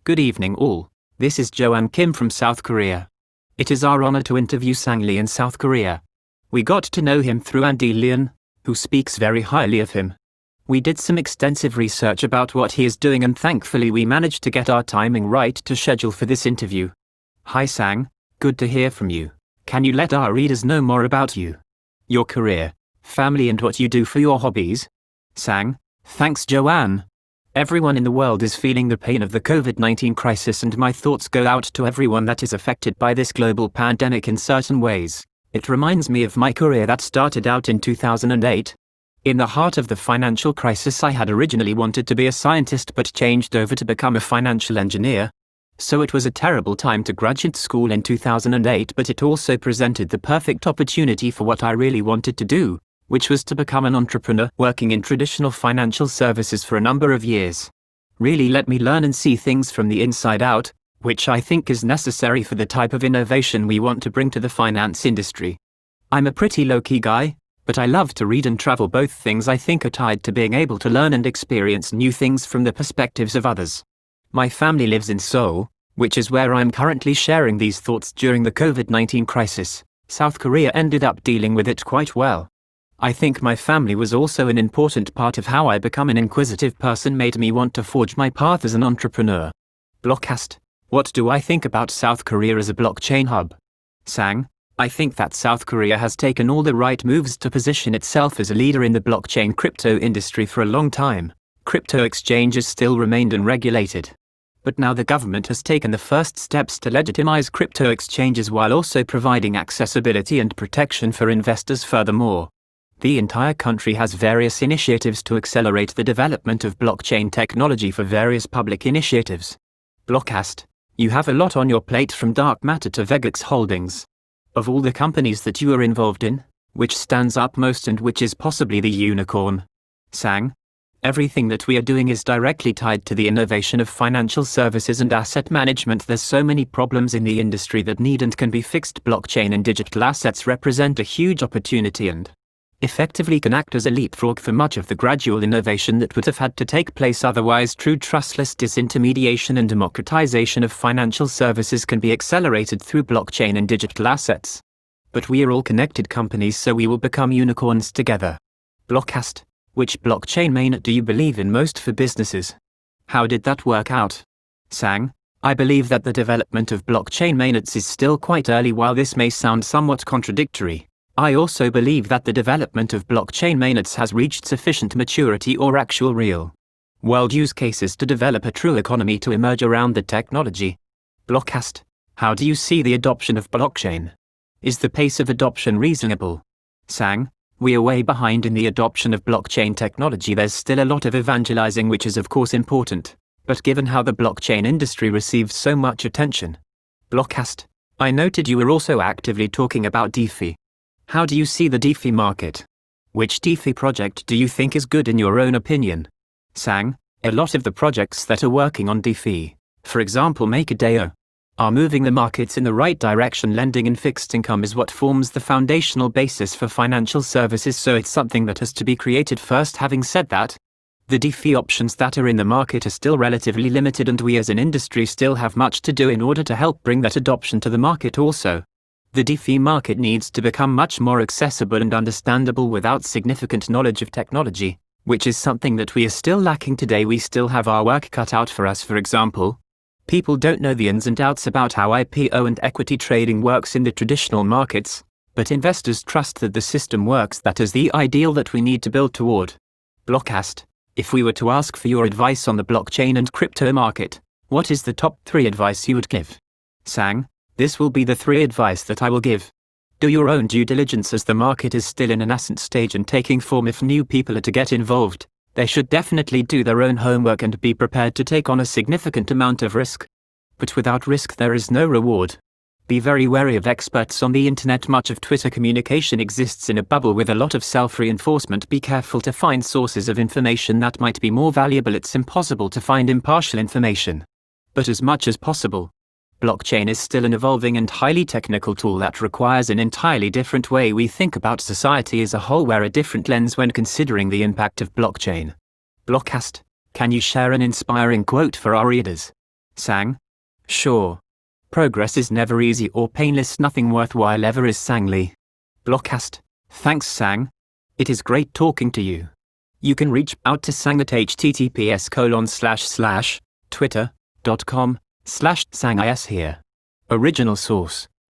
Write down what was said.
Good evening all. This is Joanne Kim from South Korea. It is our honor to interview Sang Lee in South Korea. We got to know him through Andy Leon, who speaks very highly of him. We did some extensive research about what he is doing, and thankfully we managed to get our timing right to schedule for this interview. Hi Sang, good to hear from you. Can you let our readers know more about you, your career, family and what you do for your hobbies? Sang, thanks Joanne. Everyone in the world is feeling the pain of the COVID-19 crisis, and my thoughts go out to everyone that is affected by this global pandemic in certain ways. It reminds me of my career that started out in 2008. In the heart of the financial crisis, I had originally wanted to be a scientist but changed over to become a financial engineer. So it was a terrible time to graduate school in 2008, but it also presented the perfect opportunity for what I really wanted to do, which was to become an entrepreneur working in traditional financial services for a number of years. Really let me learn and see things from the inside out, which I think is necessary for the type of innovation we want to bring to the finance industry. I'm a pretty low-key guy, but I love to read and travel, both things I think are tied to being able to learn and experience new things from the perspectives of others. My family lives in Seoul, which is where I'm currently sharing these thoughts during the COVID-19 crisis. South Korea ended up dealing with it quite well. I think my family was also an important part of how I become an inquisitive person, made me want to forge my path as an entrepreneur. Blockcast. What do I think about South Korea as a blockchain hub? Sang, I think that South Korea has taken all the right moves to position itself as a leader in the blockchain crypto industry for a long time. Crypto exchanges still remained unregulated. But now the government has taken the first steps to legitimize crypto exchanges while also providing accessibility and protection for investors. Furthermore, the entire country has various initiatives to accelerate the development of blockchain technology for various public initiatives. Blockcast, you have a lot on your plate, from Darc Matter to Vegax Holdings. Of all the companies that you are involved in, which stands up most and which is possibly the unicorn? Sang, everything that we are doing is directly tied to the innovation of financial services and asset management. There's so many problems in the industry that need and can be fixed. Blockchain and digital assets represent a huge opportunity and effectively can act as a leapfrog for much of the gradual innovation that would have had to take place otherwise. True trustless disintermediation and democratization of financial services can be accelerated through blockchain and digital assets. But we are all connected companies, so we will become unicorns together. Blockcast, which blockchain mainnet do you believe in most for businesses? How did that work out? Sang, I believe that the development of blockchain mainnets is still quite early. While this may sound somewhat contradictory, I also believe that the development of blockchain mainnets has reached sufficient maturity or actual real-world use cases to develop a true economy to emerge around the technology. Blockcast, how do you see the adoption of blockchain? Is the pace of adoption reasonable? Sang, we are way behind in the adoption of blockchain technology. There's still a lot of evangelizing, which is of course important, but given how the blockchain industry receives so much attention. Blockcast, I noted you were also actively talking about DeFi. How do you see the DeFi market? Which DeFi project do you think is good in your own opinion? Sang, a lot of the projects that are working on DeFi, for example MakerDAO, are moving the markets in the right direction. Lending and fixed income is what forms the foundational basis for financial services, so it's something that has to be created first. Having said that, the DeFi options that are in the market are still relatively limited, and we as an industry still have much to do in order to help bring that adoption to the market. Also, the DeFi market needs to become much more accessible and understandable without significant knowledge of technology, which is something that we are still lacking today. We still have our work cut out for us. For example, people don't know the ins and outs about how IPO and equity trading works in the traditional markets, but investors trust that the system works. That is the ideal that we need to build toward. Blockcast, if we were to ask for your advice on the blockchain and crypto market, what is the top 3 advice you would give? Sang, this will be the 3 advice that I will give. Do your own due diligence, as the market is still in a nascent stage and taking form. If new people are to get involved, they should definitely do their own homework and be prepared to take on a significant amount of risk. But without risk there is no reward. Be very wary of experts on the internet. Much of Twitter communication exists in a bubble with a lot of self-reinforcement. Be careful to find sources of information that might be more valuable. It's impossible to find impartial information. But as much as possible, blockchain is still an evolving and highly technical tool that requires an entirely different way we think about society as a whole. Wear a different lens when considering the impact of blockchain. Blockcast, can you share an inspiring quote for our readers? Sang? Sure. Progress is never easy or painless. Nothing worthwhile ever is, Sang Lee. Blockcast. Thanks, Sang. It is great talking to you. You can reach out to Sang at https://twitter.com/SangIS here. Original source.